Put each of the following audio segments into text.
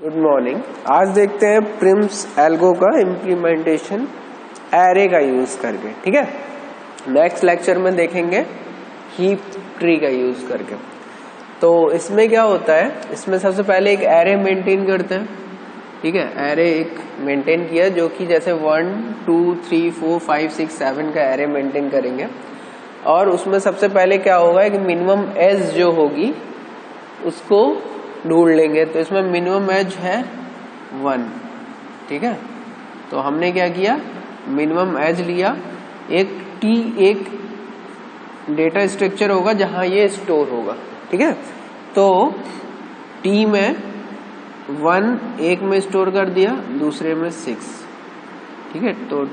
Good morning. आज देखते हैं प्रिम्स एल्गो का इम्प्लीमेंटेशन एरे का यूज करके। ठीक है, नेक्स्ट लेक्चर में देखेंगे हीप ट्री का यूज करके। तो इसमें क्या होता है, इसमें सबसे पहले एक एरे मेंटेन करते हैं। ठीक है, एरे एक मेंटेन किया जो कि जैसे 1 2 3 4 5 6 7 का एरे मेंटेन करेंगे। और उसमें सबसे पहले क्या होगा कि मिनिमम एज जो होगी उसको ढूंढ लेंगे। तो इसमें मिनिमम एज है 1। ठीक है, तो हमने क्या किया, मिनिमम एज लिया। एक डेटा स्ट्रक्चर होगा जहां ये स्टोर होगा। ठीक है, तो टी में 1 एक में स्टोर कर दिया, दूसरे में 6। ठीक है, तो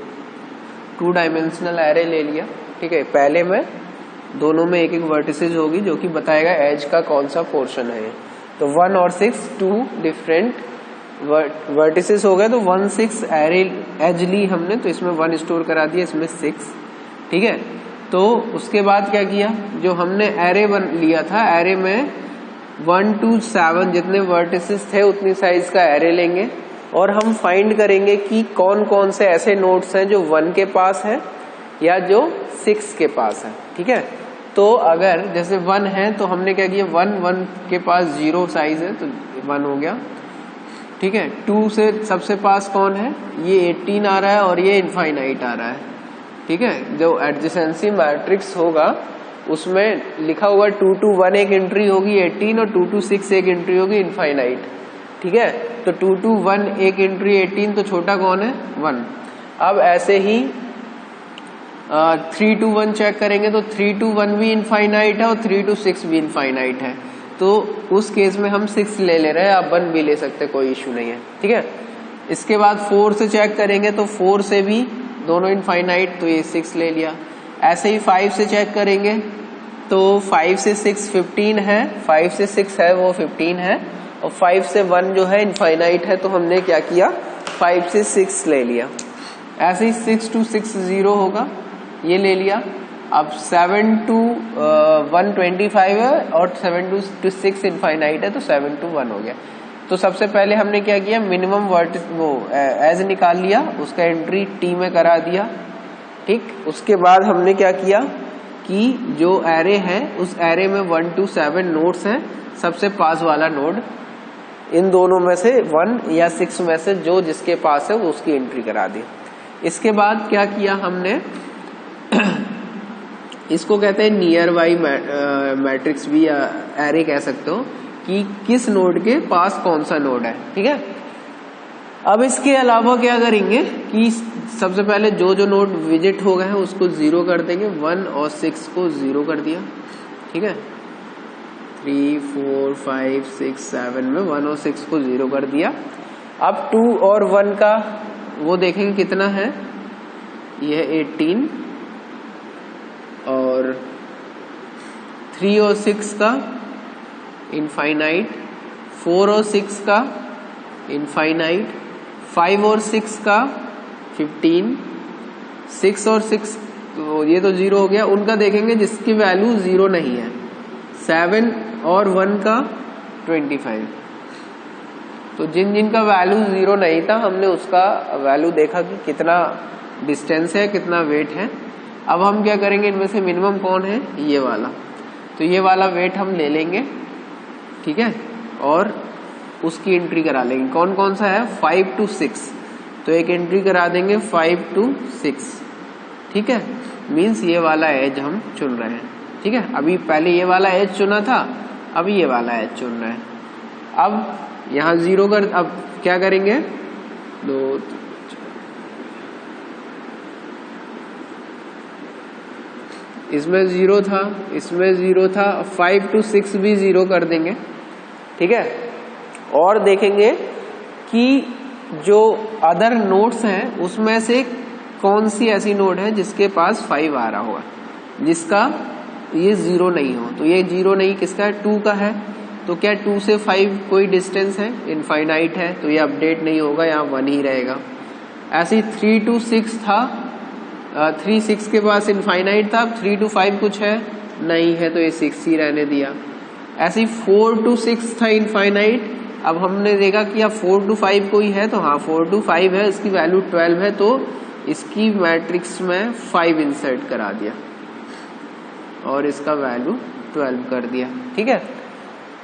2 डायमेंशनल एरे ले लिया। ठीक है, पहले में दोनों में एक वर्टिसेज होगी जो कि बताएगा एज का कौन सा पोर्शन है। तो 1 और 6 2 डिफरेंट वर्टिसेस हो गए। तो 1 6 एरे एज ली हमने, तो इसमें 1 स्टोर करा दिया, इसमें 6। ठीक है, तो उसके बाद क्या किया, जो हमने एरे लिया था, एरे में 1 to 7 जितने वर्टिसेस थे उतनी साइज का एरे लेंगे और हम फाइंड करेंगे कि कौन कौन से ऐसे नोड्स हैं जो 1 के पास है या जो 6 के पास है। ठीक है, तो अगर जैसे 1 है तो हमने क्या किया, 1 के पास 0 साइज है तो 1 हो गया। ठीक है, 2 से सबसे पास कौन है, ये 18 आ रहा है और ये इनफाइनाइट आ रहा है। ठीक है, जो एडजेसेंसी मैट्रिक्स होगा उसमें लिखा होगा 2 to 1 एक एंट्री होगी 18 और 2 to 6 एक एंट्री होगी इनफाइनाइट। ठीक है, तो 2 to 1 एक एंट्री 18, तो छोटा कौन है, 1। अब ऐसे ही 3 to 1 चेक करेंगे तो 3 to 1 भी इनफाइनाइट है और 3 to 6 भी इनफाइनाइट है। तो उस केस में हम 6 ले रहे हैं, आप 1 भी ले सकते, कोई इश्यू नहीं है। ठीक है, इसके बाद 4 से चेक करेंगे तो 4 से भी दोनों इनफाइनाइट, तो ये 6 ले लिया। ऐसे ही 5 से चेक करेंगे तो 5 से 6 15 है, 5 से 6 है वो 15 है, और 5 से 1 जो है इनफाइनाइट है, तो हमने क्या किया, 5 से 6 ले लिया। ऐसे ही 6 to 6 0 होगा, ये ले लिया। अब 7 to 1 25 है और 7 to 6 इनफाइनाइट है, तो 7 to 1 हो गया। तो सबसे पहले हमने क्या किया, मिनिमम वर्टिस वो एज निकाल लिया, उसका एंट्री टी में करा दिया। ठीक, उसके बाद हमने क्या किया कि जो एरे है उस एरे में 1 to 7 नोड्स हैं, सबसे पास वाला नोड इन दोनों में से 1 या 6 में से जो जिसके पास है वो उसकी एंट्री करा दी। इसके बाद क्या किया हमने, इसको कहते हैं नियर बाई मैट्रिक्स भी या एरे कह सकते हो, कि किस नोड के पास कौन सा नोड है। ठीक है, अब इसके अलावा क्या करेंगे कि सबसे पहले जो जो नोड विजिट हो गए हैं उसको 0 कर देंगे। 1 और 6 को 0 कर दिया। ठीक है, 3 4 5 6 7 में 1 और 6 को 0 कर दिया। अब 2 और 1 का वो देखेंगे कितना है, ये 18, और 3 और 6 का इनफाइनाइट, 4 और 6 का इनफाइनाइट, 5 और 6 का 15, 6 और 6 तो ये तो 0 हो गया। उनका देखेंगे जिसकी वैल्यू 0 नहीं है, 7 और 1 का 25। तो जिन जिन का वैल्यू 0 नहीं था हमने उसका वैल्यू देखा कि कितना डिस्टेंस है, कितना वेट है। अब हम क्या करेंगे, इनमें से मिनिमम कौन है, ये वाला, तो ये वाला वेट हम ले लेंगे। ठीक है, और उसकी एंट्री करा लेंगे। कौन कौन सा है, 5 to 6, तो एक एंट्री करा देंगे 5 to 6। ठीक है, मीन्स ये वाला एज हम चुन रहे हैं। ठीक है, अभी पहले ये वाला एज चुना था, अभी ये वाला एज चुन रहे हैं। अब यहाँ 0 कर, अब क्या करेंगे, 2 इसमें 0 था, इसमें 0 था, 5 to 6 भी 0 कर देंगे। ठीक है, और देखेंगे कि जो अदर नोड्स हैं उसमें से कौन सी ऐसी नोड है जिसके पास 5 आ रहा होगा, जिसका ये 0 नहीं हो। तो ये 0 नहीं किसका है, 2 का है। तो क्या 2 से 5 कोई डिस्टेंस है, इनफाइनाइट है, तो ये अपडेट नहीं होगा, यहाँ 1 ही रहेगा। ऐसे ही 3 to 6 था, 3 6 के पास इनफाइनाइट था, 3 to 5 कुछ है नहीं है, तो ये 6 ही रहने दिया। ऐसे ही 4 to 6 था इनफाइनाइट, अब हमने देखा कि अब 4 to 5 कोई है, तो हाँ 4 to 5 है, इसकी वैल्यू 12 है, तो इसकी मैट्रिक्स में 5 इंसर्ट करा दिया और इसका वैल्यू 12 कर दिया। ठीक है,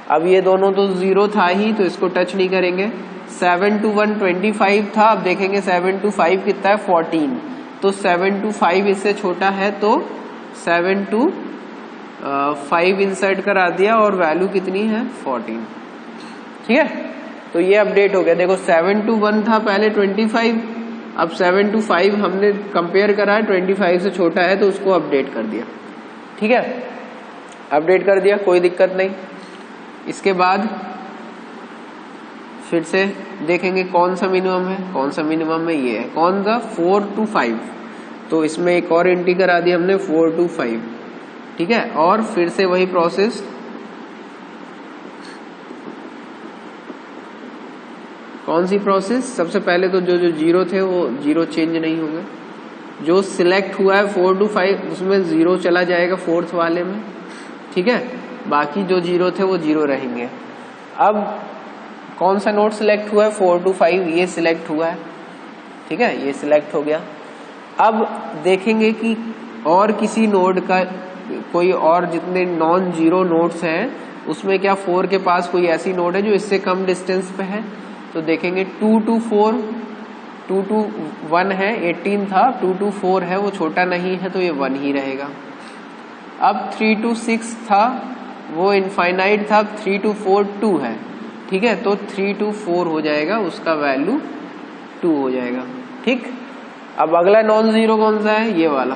अब ये दोनों तो 0 था ही, तो इसको टच नहीं करेंगे। 7 to 1 25 था, अब देखेंगे 7 to 5 कितना है 14, तो 7 to 5 इससे छोटा है, तो 7 to 5 इंसर्ट करा दिया और वैल्यू कितनी है 14। ठीक है, तो ये अपडेट हो गया। देखो 7 to 1 था पहले 25, अब 7 to 5 हमने कंपेयर करा, 25 से छोटा है तो उसको अपडेट कर दिया। ठीक है, अपडेट कर दिया, कोई दिक्कत नहीं। इसके बाद फिर से देखेंगे कौन सा मिनिमम है, कौन सा मिनिमम है, ये है कौन सा 4 to 5, तो इसमें एक और एंट्री करा दी हमने 4 to 5। ठीक है, और फिर से वही प्रोसेस, कौन सी प्रोसेस, सबसे पहले तो जो जीरो थे वो जीरो चेंज नहीं होंगे, जो सिलेक्ट हुआ है 4 to 5 उसमें 0 चला जाएगा फोर्थ वाले में। ठीक है, बाकी जो जीरो थे वो जीरो रहेंगे। अब कौन सा नोड सिलेक्ट हुआ है 4 to 5, ये सिलेक्ट हुआ है। ठीक है, ये सिलेक्ट हो गया। अब देखेंगे कि और किसी नोड का कोई और जितने नॉन जीरो नोड्स हैं उसमें क्या 4 के पास कोई ऐसी नोड है जो इससे कम डिस्टेंस पे है, तो देखेंगे 2 to 4, 2 to 1 है 18 था, 2 to 4 है वो छोटा नहीं है तो ये 1 ही रहेगा। अब 3 to 6 था वो इनफाइनाइट था, 3 to 4 2 है। ठीक है, तो 3 to 4 हो जाएगा, उसका वैल्यू 2 हो जाएगा। ठीक, अब अगला नॉन जीरो कौन सा है, ये वाला,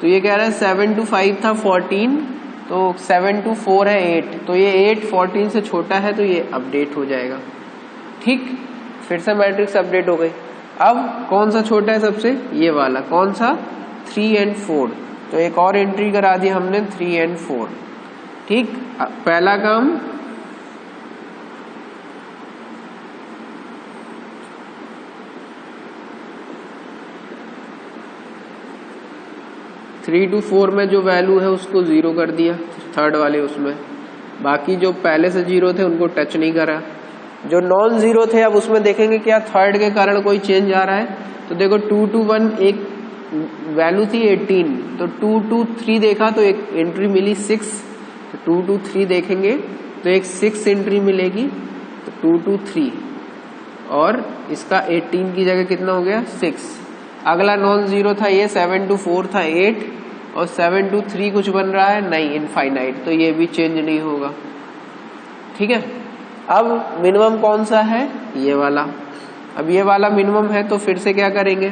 तो ये कह रहा है 7 to 5 था 14, तो 7 to 4 है 8, तो ये 8 14 से छोटा है तो ये अपडेट हो जाएगा। ठीक, फिर से मैट्रिक्स अपडेट हो गई। अब कौन सा छोटा है सबसे, ये वाला, कौन सा 3 and 4, तो एक और एंट्री करा दी हमने 3 and 4। ठीक, पहला काम थ्री टू 4 में जो वैल्यू है उसको 0 कर दिया थर्ड वाले उसमें, बाकी जो पहले से 0 थे उनको टच नहीं करा। जो नॉन जीरो थे अब उसमें देखेंगे क्या थर्ड के कारण कोई चेंज आ रहा है, तो देखो 2 to 1 एक वैल्यू थी 18, तो 2 to 3 देखा तो एक एंट्री मिली 6, तो 2 to 3 देखेंगे तो एक 6 एंट्री मिलेगी, तो 2 to 3 और इसका 18 की जगह कितना हो गया 6। अगला नॉन जीरो था ये 7 to 4 था 8, और 7 to 3 कुछ बन रहा है नहीं इनफाइनाइट, तो ये भी चेंज नहीं होगा। ठीक है, अब मिनिमम कौन सा है, ये वाला। अब ये वाला मिनिमम है तो फिर से क्या करेंगे,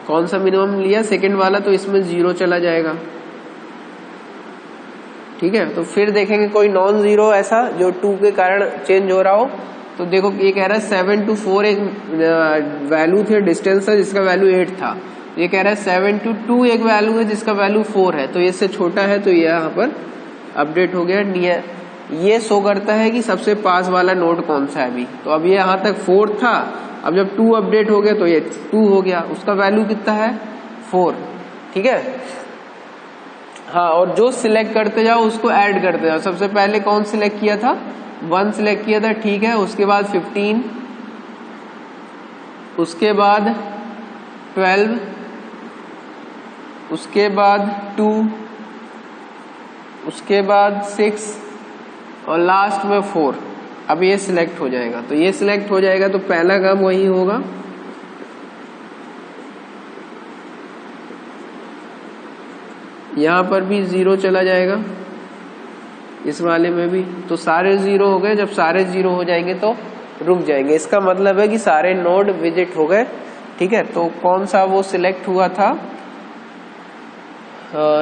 कौन सा मिनिमम लिया सेकंड वाला, तो इसमें 0 चला जाएगा। ठीक है, तो फिर देखेंगे कोई नॉन जीरो ऐसा जो 2 के कारण चेंज हो रहा हो, तो देखो ये कह रहा है 7 to 4 एक वैल्यू थे डिस्टेंस है जिसका वैल्यू 8 था, ये कह रहा है 7 to 2 एक वैल्यू है जिसका वैल्यू 4 है, तो इससे छोटा है, तो ये यहाँ पर अपडेट हो गया नियर। ये शो करता है कि सबसे पास वाला नोड कौन सा है अभी, तो अब ये यहाँ तक 4 था, अब जब 2 अपडेट हो गया तो ये 2 हो गया, उसका वैल्यू कितना है 4। ठीक है, हाँ, और जो सिलेक्ट करते जाओ उसको ऐड करते जाओ। सबसे पहले कौन सिलेक्ट किया था 1 सिलेक्ट किया था, ठीक है, उसके बाद 15, उसके बाद 12, उसके बाद 2, उसके बाद 6 और लास्ट में 4। अब ये सिलेक्ट हो जाएगा, तो ये सिलेक्ट हो जाएगा तो पहला काम वही होगा, यहां पर भी 0 चला जाएगा, इस वाले में भी, तो सारे 0 हो गए। जब सारे 0 हो जाएंगे तो रुक जाएंगे, इसका मतलब है कि सारे नोड विजिट हो गए। ठीक है, तो कौन सा वो सिलेक्ट हुआ था,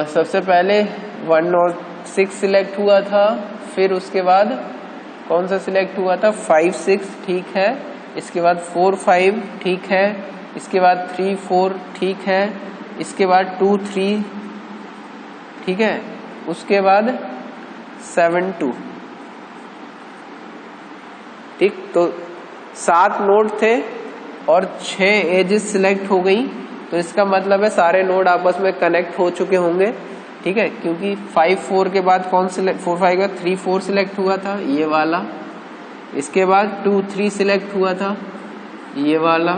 सबसे पहले 1 और 6 सिलेक्ट हुआ था, फिर उसके बाद कौन सा सिलेक्ट हुआ था 5 6, ठीक है, इसके बाद 4 5, ठीक है, इसके बाद 3 4, ठीक है, इसके बाद 2 3, ठीक है, उसके बाद 7 2। ठीक, तो 7 नोड थे और 6 एजेस सिलेक्ट हो गई, तो इसका मतलब है सारे नोड आपस में कनेक्ट हो चुके होंगे, ठीक है, क्योंकि 5 4 के बाद कौन सिलेक्ट, 4 5 का 3 4 सिलेक्ट हुआ था ये वाला, इसके बाद 2 3 सिलेक्ट हुआ था ये वाला,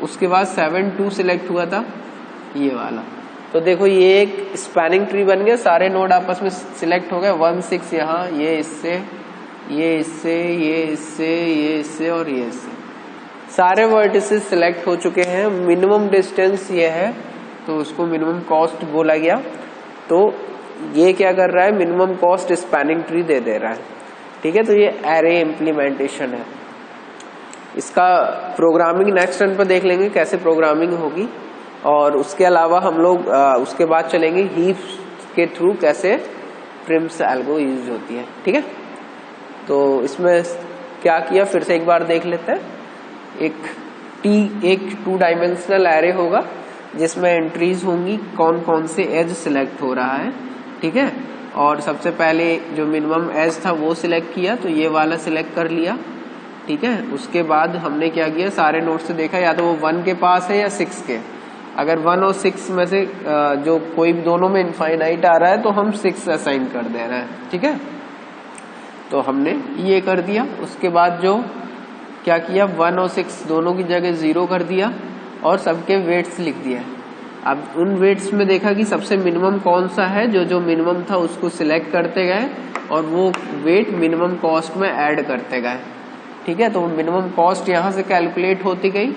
उसके बाद 7 2 सिलेक्ट हुआ था ये वाला। तो देखो ये एक स्पैनिंग ट्री बन गया, सारे नोड आपस में सिलेक्ट हो गए, 1 6 यहाँ, ये इससे, ये इससे, ये इससे, ये इससे और ये इससे, सारे वर्टिसेस सिलेक्ट हो चुके हैं। मिनिमम डिस्टेंस ये है तो उसको मिनिमम कॉस्ट बोला गया। तो ये क्या कर रहा है, मिनिमम कॉस्ट स्पैनिंग ट्री दे दे रहा है, ठीक है। तो ये एरे इम्प्लीमेंटेशन है। इसका प्रोग्रामिंग नेक्स्ट रन पर देख लेंगे कैसे प्रोग्रामिंग होगी, और उसके अलावा हम लोग उसके बाद चलेंगे हीप्स के थ्रू कैसे प्रिम्स एल्गो यूज होती है, ठीक है। तो इसमें क्या किया फिर से एक बार देख लेते हैं। एक 2 डायमेंशनल एरे होगा जिसमें एंट्रीज होंगी, कौन कौन से एज सिलेक्ट हो रहा है, ठीक है। और सबसे पहले जो मिनिमम एज था वो सिलेक्ट किया, तो ये वाला सिलेक्ट कर लिया, ठीक है। उसके बाद हमने क्या किया, सारे नोड से देखा या तो वो 1 के पास है या 6 के। अगर 1 और 6 में से जो कोई भी दोनों में इनफाइनाइट आ रहा है तो हम 6 असाइन कर दे रहे हैं, ठीक है। तो हमने ये कर दिया। उसके बाद जो क्या किया, 1 और 6 दोनों की जगह 0 कर दिया और सबके वेट्स लिख दिया। अब उन वेट्स में देखा कि सबसे मिनिमम कौन सा है, जो मिनिमम था उसको सिलेक्ट करते गए और वो वेट मिनिमम कॉस्ट में ऐड करते गए, ठीक है। तो मिनिमम कॉस्ट यहाँ से कैलकुलेट होती गई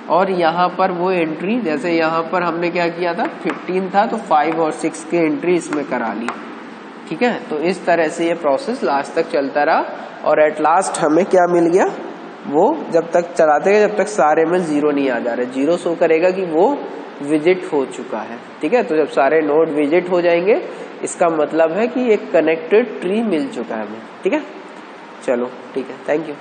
और यहाँ पर वो एंट्री, जैसे यहाँ पर हमने क्या किया था 15 था तो 5 और 6 की एंट्री इसमें करा ली, ठीक है। तो इस तरह से ये प्रोसेस लास्ट तक चलता रहा और एट लास्ट हमें क्या मिल गया, वो जब तक चलाते गए जब तक सारे में 0 नहीं आ जा रहे, 0 शो करेगा कि वो विजिट हो चुका है, ठीक है। तो जब सारे नोड विजिट हो जाएंगे इसका मतलब है कि एक कनेक्टेड ट्री मिल चुका है हमें, ठीक है। चलो ठीक है, थैंक यू।